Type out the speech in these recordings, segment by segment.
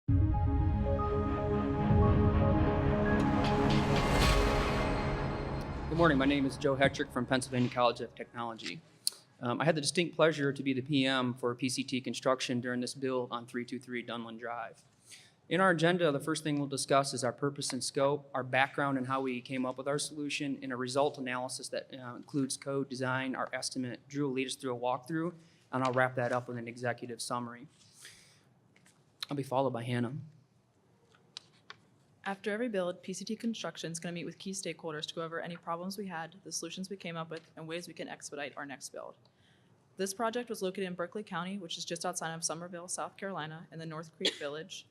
Good morning. My name is Joe Hetrick from Pennsylvania College of Technology. I had the distinct pleasure to be the PM for PCT construction during this build on 323 Dunlin Drive. In our agenda, the first thing we'll discuss is our purpose and scope, our background and how we came up with our solution, and a result analysis that includes code design, our estimate. Drew will lead us through a walkthrough, and I'll wrap that up with an executive summary. I'll be followed by Hannah. After every build, PCT Construction is going to meet with key stakeholders to go over any problems we had, the solutions we came up with, and ways we can expedite our next build. This project was located in Berkeley County, which is just outside of Summerville, South Carolina, in the North Creek Village.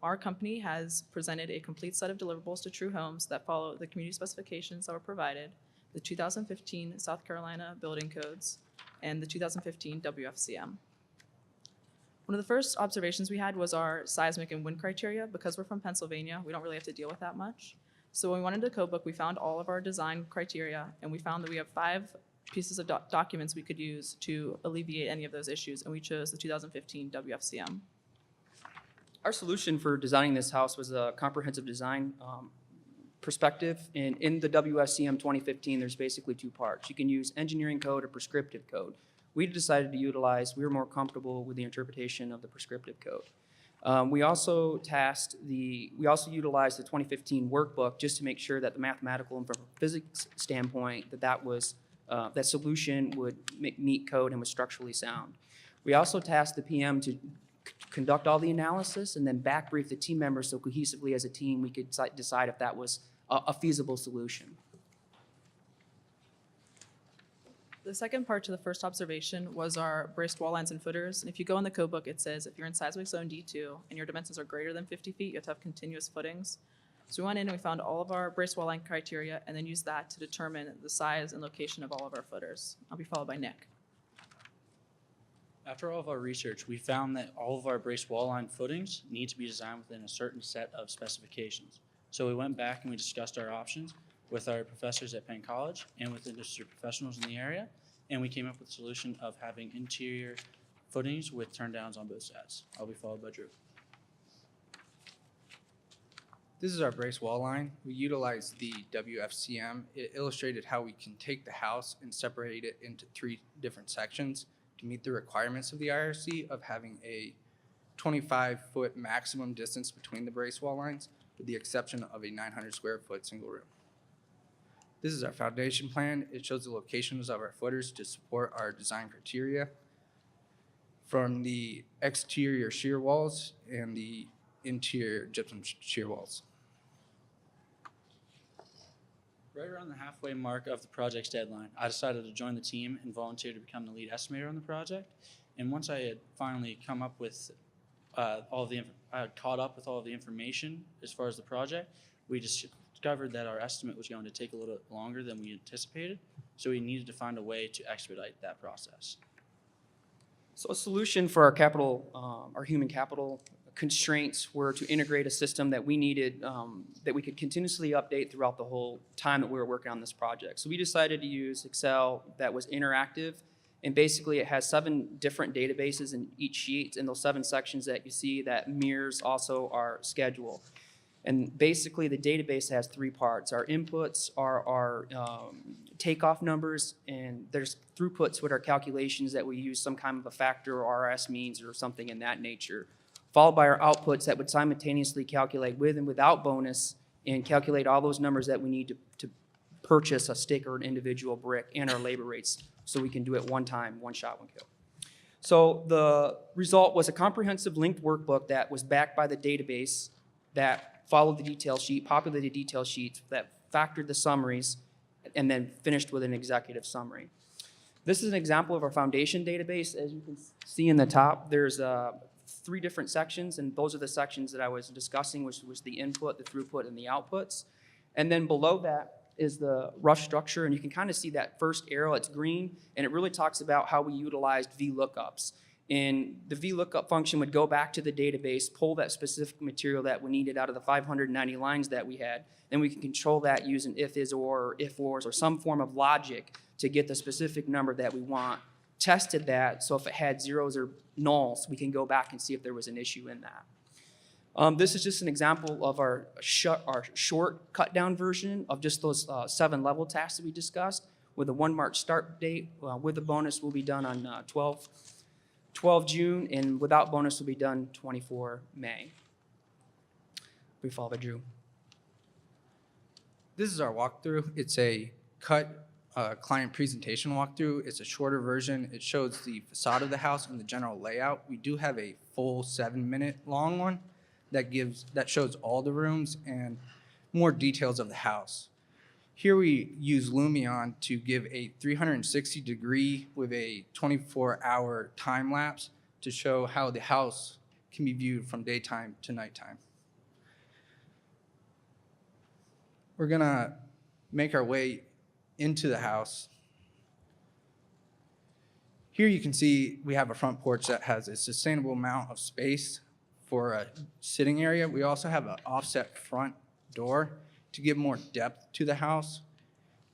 Our company has presented a complete set of deliverables to True Homes that follow the community specifications that were provided, the 2015 South Carolina building codes, and the 2015 WFCM. One of the first observations we had was our seismic and wind criteria. Because we're from Pennsylvania, we don't really have to deal with that much. So when we went into the code book, we found all of our design criteria, and we found that we have 5 pieces of documents we could use to alleviate any of those issues, and we chose the 2015 WFCM. Our solution for designing this house was a comprehensive design perspective. And in the WSCM 2015, there's basically 2 parts. You can use engineering code or prescriptive code. We decided to utilize, we were more comfortable with the interpretation of the prescriptive code. We also utilized the 2015 workbook just to make sure that the mathematical and from a physics standpoint that solution would meet code and was structurally sound. We also tasked the PM to conduct all the analysis and then back brief the team members so cohesively as a team we could decide if that was a feasible solution. The second part to the first observation was our braced wall lines and footers. And if you go in the code book, it says if you're in seismic zone D2 and your dimensions are greater than 50 feet, you have to have continuous footings. So we went in and we found all of our braced wall line criteria and then used that to determine the size and location of all of our footers. I'll be followed by Nick. After all of our research, we found that all of our braced wall line footings need to be designed within a certain set of specifications. So we went back and we discussed our options with our professors at Penn College and with industry professionals in the area, and we came up with a solution of having interior footings with turn downs on both sides. I'll be followed by Drew. This is our brace wall line. We utilized the WFCM. It illustrated how we can take the house and separate it into 3 different sections to meet the requirements of the IRC of having a 25-foot maximum distance between the brace wall lines, with the exception of a 900 square foot single room. This is our foundation plan. It shows the locations of our footers to support our design criteria from the exterior shear walls and the interior gypsum shear walls. Right around the halfway mark of the project's deadline, I decided to join the team and volunteer to become the lead estimator on the project. And once I had finally come up with I had caught up with all of the information as far as the project, we discovered that our estimate was going to take a little bit longer than we anticipated. So we needed to find a way to expedite that process. So a solution for our human capital constraints were to integrate a system that we needed, that we could continuously update throughout the whole time that we were working on this project. So we decided to use Excel that was interactive, and basically it has 7 different databases in each sheet, and those 7 sections that you see that mirrors also our schedule. And basically the database has 3 parts. Our inputs are our takeoff numbers, and there's throughputs with our calculations that we use some kind of a factor or RS means or something in that nature, followed by our outputs that would simultaneously calculate with and without bonus and calculate all those numbers that we need to purchase a stick or an individual brick, and our labor rates so we can do it one time, one shot, one kill. So the result was a comprehensive linked workbook that was backed by the database that followed the detail sheet, populated detail sheets that factored the summaries, and then finished with an executive summary. This is an example of our foundation database. As you can see in the top, there's 3 different sections, and those are the sections that I was discussing, which was the input, the throughput, and the outputs. And then below that is the rough structure, and you can kind of see that first arrow, it's green, and it really talks about how we utilized VLOOKUPs. And the VLOOKUP function would go back to the database, pull that specific material that we needed out of the 590 lines that we had, and we can control that using if, is, or if, ors, or some form of logic to get the specific number that we want tested that, so if it had zeros or nulls, we can go back and see if there was an issue in that. This is just an example of our short cut-down version of just those 7 level tasks that we discussed, with a 1 March start date. With the bonus will be done on 12 June, and without bonus will be done 24 May. We follow by Drew. This is our walkthrough. It's a cut client presentation walkthrough. It's a shorter version. It shows the facade of the house and the general layout. We do have a full 7-minute long one that shows all the rooms and more details of the house. Here we use Lumion to give a 360-degree with a 24-hour time lapse to show how the house can be viewed from daytime to nighttime. We're gonna make our way into the house. Here you can see we have a front porch that has a sustainable amount of space for a sitting area. We also have an offset front door to give more depth to the house,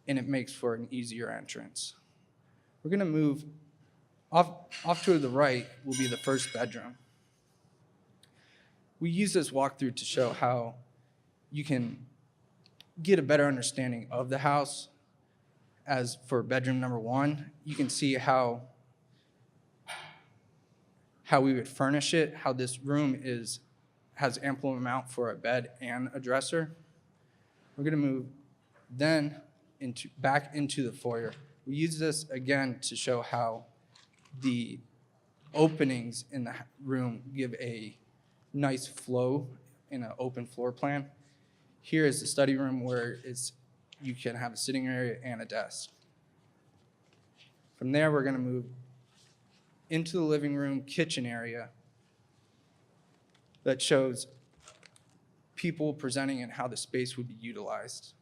and it makes for an easier entrance. We're gonna move off to the right will be the first bedroom. We use this walkthrough to show how you can get a better understanding of the house. As for bedroom number 1, you can see how we would furnish it, how this room has ample amount for a bed and a dresser. We're gonna move then back into the foyer. We use this again to show how the openings in the room give a nice flow in an open floor plan. Here is the study room where you can have a sitting area and a desk. From there, we're gonna move into the living room kitchen area that shows people presenting and how the space would be utilized.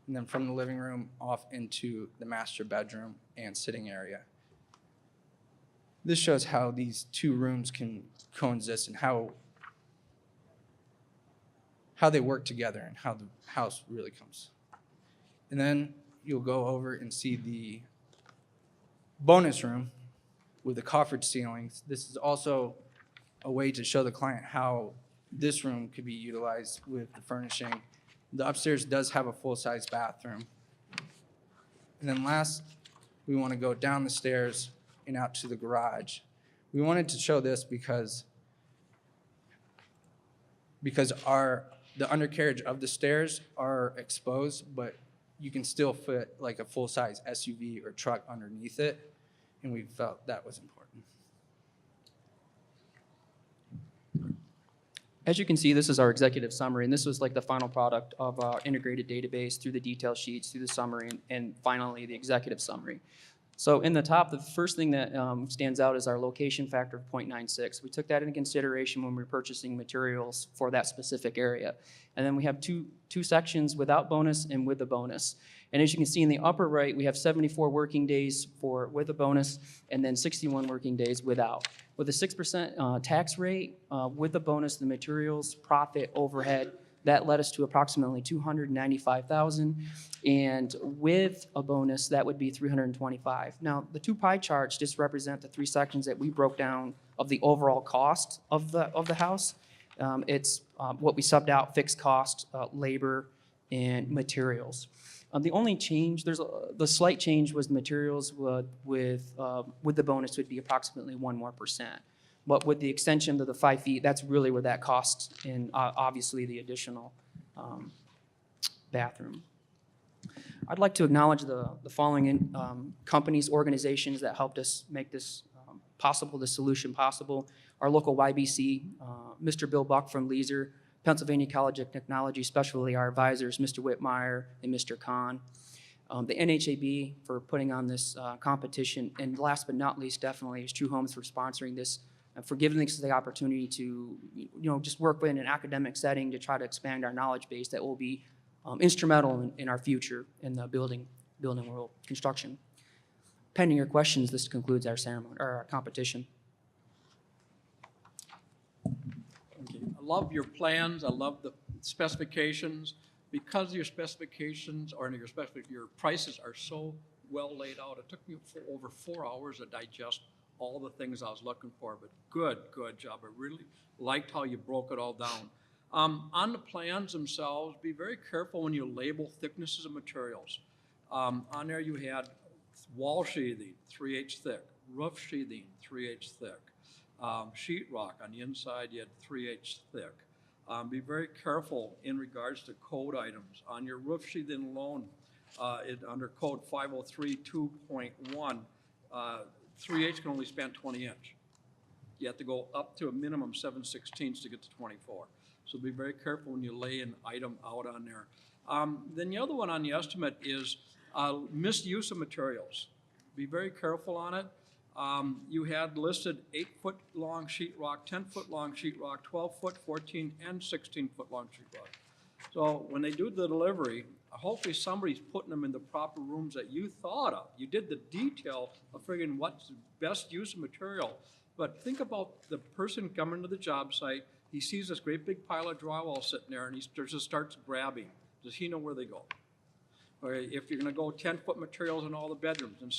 And then from the living room off into the master bedroom and sitting area. This shows how these 2 rooms can coexist and how they work together and how the house really comes. And then you'll go over and see the bonus room with the coffered ceilings. This is also a way to show the client how this room could be utilized with the furnishing. The upstairs does have a full-size bathroom. And then last, we want to go down the stairs and out to the garage. We wanted to show this because the undercarriage of the stairs are exposed, but you can still fit like a full-size SUV or truck underneath it, and we felt that was important. As you can see, this is our executive summary, and this was like the final product of our integrated database through the detail sheets, through the summary, and finally the executive summary. So in the top, the first thing that stands out is our location factor of 0.96. We took that into consideration when we were purchasing materials for that specific area. And then we have two sections without bonus and with the bonus. And as you can see in the upper right, we have 74 working days with a bonus and then 61 working days without. With a 6% tax rate, with the bonus, the materials, profit, overhead, that led us to approximately $295,000, and with a bonus, that would be $325,000. Now, the 2 pie charts just represent the 3 sections that we broke down of the overall cost of the house. It's what we subbed out: fixed cost, labor, and materials. The only change, the slight change was materials with the bonus would be approximately 1% more. But with the extension of the 5 feet, that's really where that cost, and obviously the additional bathroom. I'd like to acknowledge the following companies, organizations that helped us make this possible, this solution possible. Our local YBC, Mr. Bill Buck from Leeser, Pennsylvania College of Technology, especially our advisors, Mr. Whitmire and Mr. Kahn. The NAHB for putting on this competition, and last but not least, definitely, is True Homes for sponsoring this, and for giving us the opportunity to, just work in an academic setting to try to expand our knowledge base that will be instrumental in our future in the building world, construction. Pending your questions, this concludes our ceremony or our competition. Okay. I love your plans. I love the specifications. Because your specifications or your prices are so well laid out. It took me over 4 hours to digest all the things I was looking for, but good job. I really liked how you broke it all down. On the plans themselves, be very careful when you label thicknesses of materials. On there you had wall sheathing, 3/8 thick, roof sheathing, 3/8 thick. Sheet rock on the inside, you had 3/8 thick. Be very careful in regards to code items. On your roof sheathing alone, under code 503.2.1, 3/8 can only span 20 inch. You have to go up to a minimum 7/16 to get to 24. So be very careful when you lay an item out on there. Then the other one on the estimate is misuse of materials. Be very careful on it. You had listed 8-foot long sheetrock, 10-foot long sheetrock, 12-foot, 14, and 16-foot long sheetrock. So when they do the delivery, hopefully somebody's putting them in the proper rooms that you thought of. You did the detail of figuring what's the best use of material. But think about the person coming to the job site. He sees this great big pile of drywall sitting there, and he just starts grabbing. Does he know where they go? Or if you're going to go 10-foot materials in all the bedrooms, and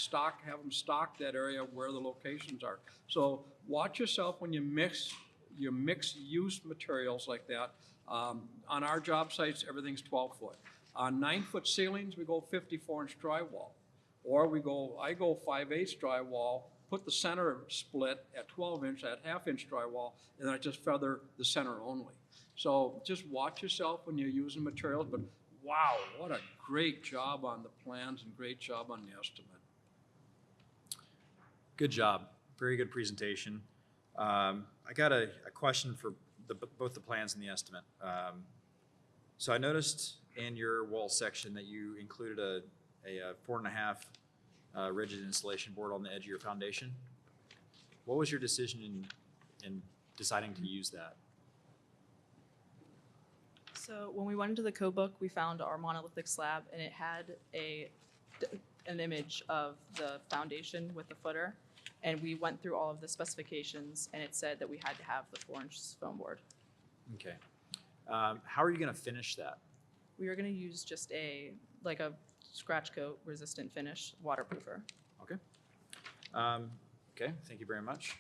have them stock that area where the locations are. So watch yourself when you mix use materials like that. On our job sites, everything's 12-foot. On 9-foot ceilings, we go 54-inch drywall, or I go 5/8 drywall. Put the center split at 12-inch, at half-inch drywall, and then I just feather the center only. So just watch yourself when you're using materials, but wow, what a great job on the plans and great job on the estimate. Good job. Very good presentation. I got a question for both the plans and the estimate. So I noticed in your wall section that you included a 4.5 rigid insulation board on the edge of your foundation. What was your decision in deciding to use that? So when we went into the code book, we found our monolithic slab, and it had an image of the foundation with the footer. And we went through all of the specifications, and it said that we had to have the 4-inch foam board. Okay. How are you going to finish that? We are going to use just a scratch coat resistant finish waterproofer. Okay. Okay, thank you very much.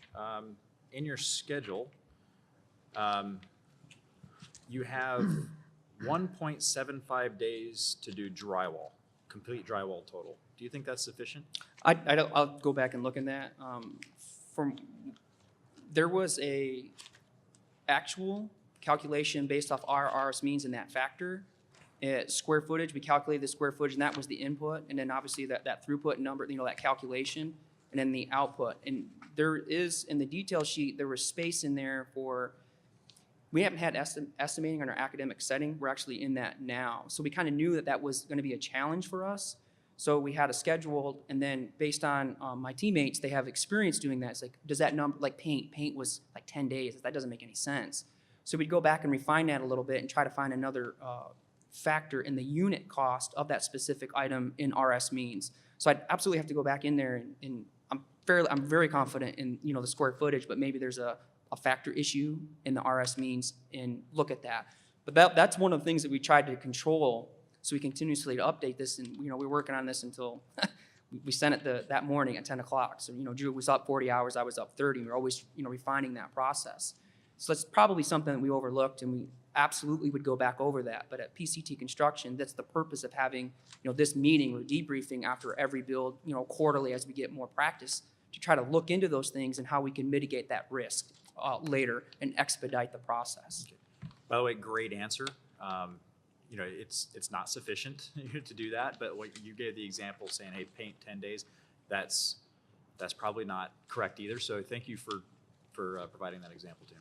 In your schedule, you have 1.75 days to do drywall, complete drywall total. Do you think that's sufficient? I'll go back and look in that. There was a actual calculation based off our RS means in that factor. Square footage, we calculated the square footage, and that was the input, and then obviously that throughput number, that calculation, and then the output. And there is, in the detail sheet, there was space in there for, we haven't had estimating on our academic setting. We're actually in that now. So we kind of knew that was going to be a challenge for us. So we had a schedule, and then based on my teammates, they have experience doing that. It's like, does that number, like paint was like 10 days. That doesn't make any sense. So we'd go back and refine that a little bit and try to find another factor in the unit cost of that specific item in RS means. So I'd absolutely have to go back in there, and I'm very confident in the square footage, but maybe there's a factor issue in the RS means, and look at that. But that's one of the things that we tried to control, so we continuously to update this, and we're working on this until we sent it that morning at 10 o'clock. So Drew was up 40 hours, I was up 30. We're always refining that process. So that's probably something that we overlooked, and we absolutely would go back over that. But at PCT Construction, that's the purpose of having this meeting or debriefing after every build, quarterly as we get more practice, to try to look into those things and how we can mitigate that risk later and expedite the process. Okay. By the way, great answer. It's not sufficient to do that, but what you gave the example saying, hey, paint 10 days, that's probably not correct either. So thank you for providing that example to me.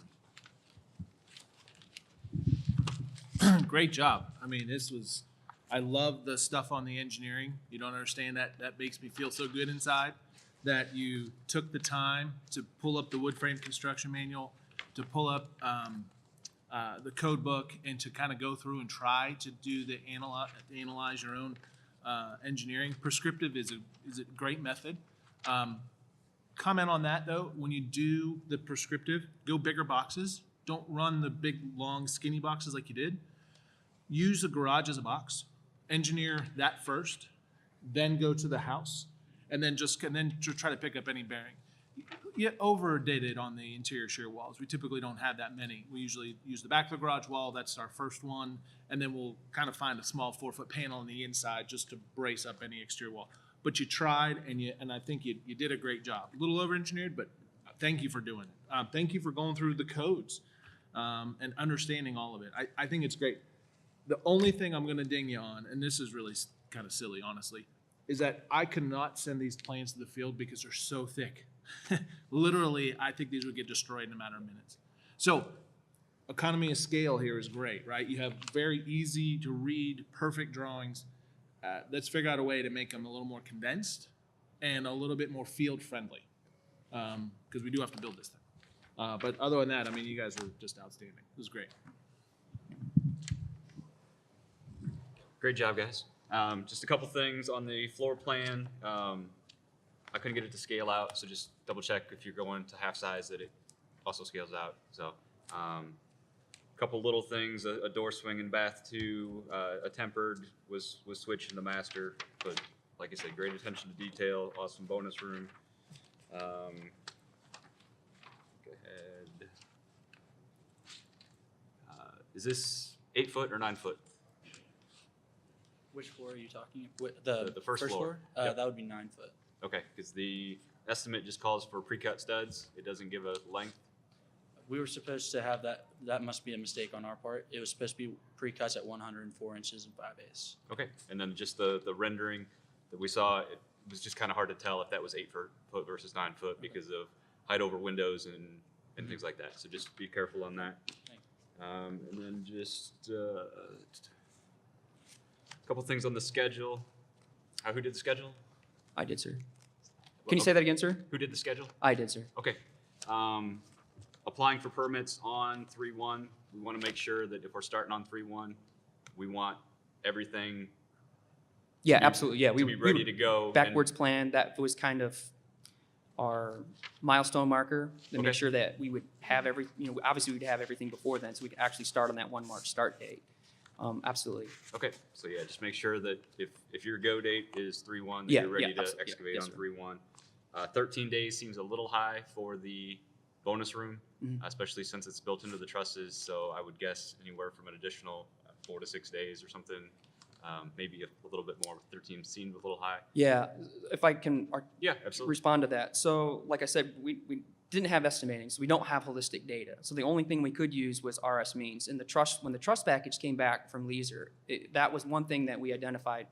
Great job. I mean, I love the stuff on the engineering. You don't understand that. That makes me feel so good inside that you took the time to pull up the wood frame construction manual, to pull up the code book, and to kind of go through and try to do analyze your own engineering. Prescriptive is a great method. Comment on that though. When you do the prescriptive, go bigger boxes. Don't run the big, long, skinny boxes like you did. Use the garage as a box. Engineer that first, then go to the house, and then try to pick up any bearing. You overdated on the interior shear walls. We typically don't have that many. We usually use the back of the garage wall. That's our first one. And then we'll kind of find a small 4-foot panel on the inside just to brace up any exterior wall. But you tried, and I think you did a great job. A little over-engineered, but thank you for doing it. Thank you for going through the codes and understanding all of it. I think it's great. The only thing I'm going to ding you on, and this is really kind of silly, honestly, is that I could not send these plans to the field because they're so thick. Literally, I think these would get destroyed in a matter of minutes. So economy of scale here is great, right? You have very easy to read, perfect drawings. Let's figure out a way to make them a little more condensed and a little bit more field friendly, because we do have to build this thing. But other than that, I mean, you guys were just outstanding. It was great. Great job, guys. Just a couple things on the floor plan. I couldn't get it to scale out, so just double check if you're going to half size that it also scales out. So a couple little things, a door swing in bath 2, a tempered was switched in the master, but like I said, great attention to detail, awesome bonus room. Go ahead. Is this 8 foot or 9 foot? Which floor are you talking? The first floor. Yep. That would be 9 foot. Okay, because the estimate just calls for pre-cut studs. It doesn't give a length. We were supposed to have that. That must be a mistake on our part. It was supposed to be pre-cuts at 104 inches and 5/8. Okay, and then just the rendering that we saw, it was just kind of hard to tell if that was 8 foot versus 9 foot because of height over windows and things like that. So just be careful on that. Thank And then just a couple things on the schedule. Who did the schedule? I did, sir. Can you say that again, sir? Who did the schedule? I did, sir. Okay. Applying for permits on 3/1. We want to make sure that if we're starting on 3/1, we want everything Yeah, be- absolutely. Yeah, to be ready to go. and- backwards plan. That was kind of our milestone marker to Okay. make sure that we would have obviously we'd have everything before then, so we could actually start on that 1 March start date. Absolutely. Okay, so yeah, just make sure that if your go date is 3/1, that Yeah, you're ready yeah, to absolutely. Yeah, excavate yes, on sir. 3/1. 13 days seems a little high for the bonus room, Mhm. especially since it's built into the trusses. So I would guess anywhere from an additional 4 to 6 days or something. Maybe a little bit more. 13 seemed a little high. Yeah, if I can Yeah, absolutely. respond to that. So, like I said, we didn't have estimating, so we don't have holistic data. So the only thing we could use was RS means. And when the trust package came back from Leeser, that was one thing that we identified.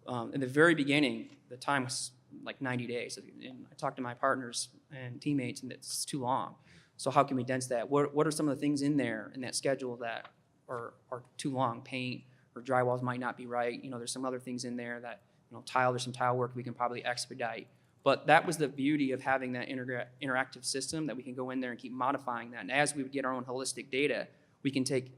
In the very beginning, the time was like 90 days. And I talked to my partners and teammates, and it's too long. So how can we condense that? What are some of the things in there in that schedule that are too long? Paint or drywalls might not be right. There's some other things in there that, there's some tile work we can probably expedite. But that was the beauty of having that interactive system, that we can go in there and keep modifying that. And as we would get our own holistic data, we can take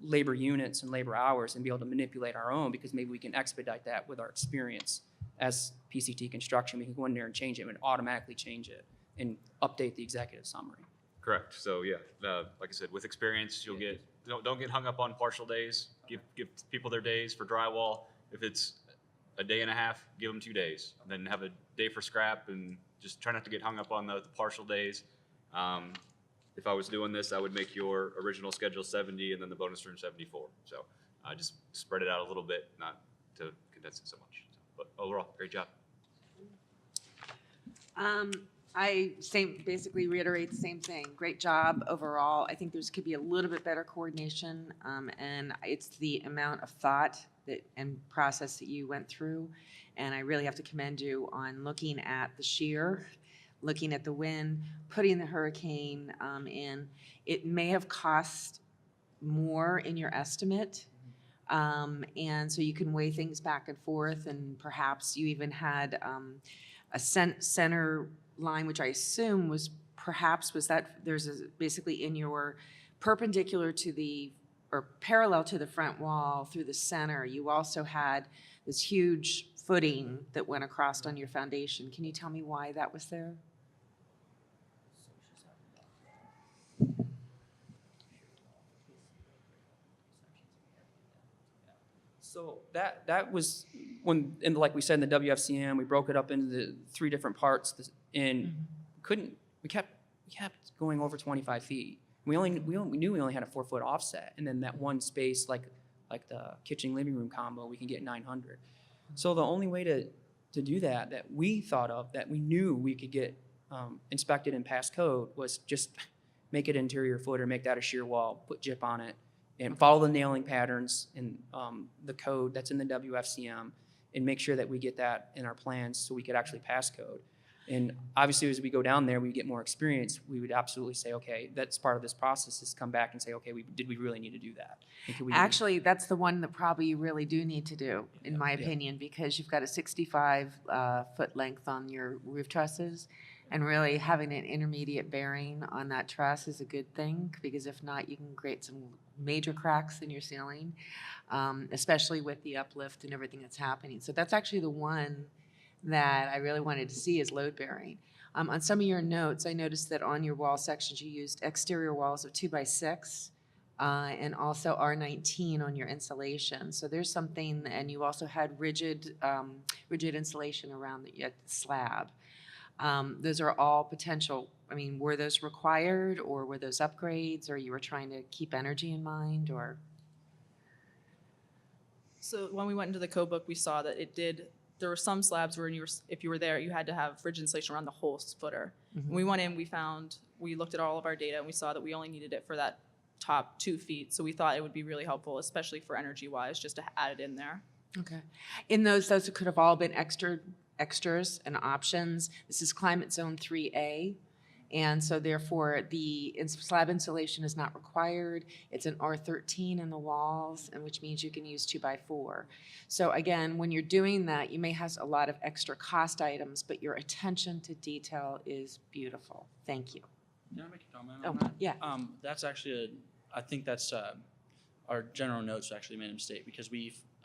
labor units and labor hours and be able to manipulate our own, because maybe we can expedite that with our experience as PCT construction. We can go in there and change it and automatically change it and update the executive summary. Correct. So yeah, like I said, with experience, you'll get don't get hung up on partial days. Give people their days for drywall. If it's a day and a half, give them 2 days. Then have a day for scrap, and just try not to get hung up on the partial days. If I was doing this, I would make your original schedule 70 and then the bonus room 74. So just spread it out a little bit, not to condense it so much. But overall, great job. Basically reiterate the same thing. Great job overall. I think could be a little bit better coordination, and it's the amount of thought and process that you went through. And I really have to commend you on looking at the shear, looking at the wind, putting the hurricane in. It may have cost more in your estimate. And so you can weigh things back and forth, and perhaps you even had a center line, which I assume was basically in your perpendicular to or parallel to the front wall through the center. You also had this huge footing that went across on your foundation. Can you tell me why that was there? So that was and like we said in the WFCM, we broke it up into the 3 different parts, and we kept going over 25 feet. We knew we only had a 4-foot offset, and then that one space, like the kitchen living room combo, we can get 900. So the only way to do that we thought of, that we knew we could get inspected and pass code, was just make it interior footer, make that a shear wall, put gyp on it, and follow the nailing patterns and the code that's in the WFCM, and make sure that we get that in our plans so we could actually pass code. And obviously, as we go down there, we get more experience, we would absolutely say, okay, that's part of this process, is come back and say, okay, did we really need to do that? And could we- Actually, that's the one that probably you really do need to do, in my Yeah. opinion, because you've got a 65 foot length on your roof trusses, and really having an intermediate bearing on that truss is a good thing, because if not, you can create some major cracks in your ceiling, especially with the uplift and everything that's happening. So that's actually the one that I really wanted to see, is load bearing. On some of your notes, I noticed that on your wall sections, you used exterior walls of 2x6, and also R19 on your insulation. So there's something, and you also had rigid insulation around the slab. Those are all potential. I mean, were those required, or were those upgrades, or you were trying to keep energy in mind, or? So when we went into the code book, we saw that there were some slabs where if you were there, you had to have rigid insulation around the whole footer. When we went in, we looked at all of our data, and we saw that we only needed it for that top 2 feet. So we thought it would be really helpful, especially for energy wise, just to add it in there. Okay. In those could have all been extras and options. This is climate zone 3A. And so therefore, the slab insulation is not required. It's an R13 in the walls, and which means you can use 2x4. So again, when you're doing that, you may have a lot of extra cost items, but your attention to detail is beautiful. Thank you. Can I make a comment Oh, on that? yeah. That's actually I think that's our general notes actually made a mistake, because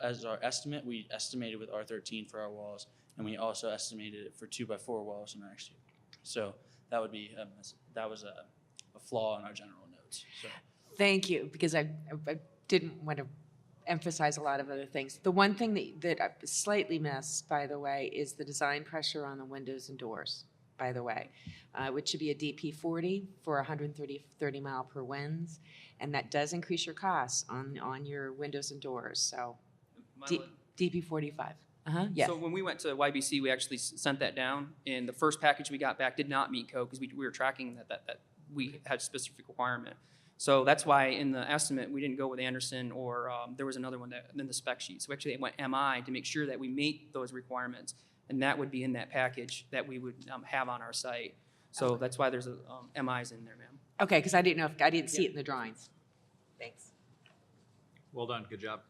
as our estimate, we estimated with R13 for our walls, and we also estimated it for 2x4 walls in our exterior. So that was a flaw in our general notes. So. Thank you, because I didn't want to emphasize a lot of other things. The one thing that I slightly missed, by the way, is the design pressure on the windows and doors, by the way, which should be a DP40 for 130 mile per winds, and that does increase your costs on your windows and doors. So DP45. Yes. So when we went to YBC, we actually sent that down, and the first package we got back did not meet code, because we were tracking that we had specific requirement. So that's why in the estimate, we didn't go with Anderson, or there was another one in the spec sheet. So actually it went MI to make sure that we meet those requirements, and that would be in that package that we would have on our site. So that's why there's MIs in there, ma'am. Okay, because I didn't see it in the drawings. Thanks. Well done, good job.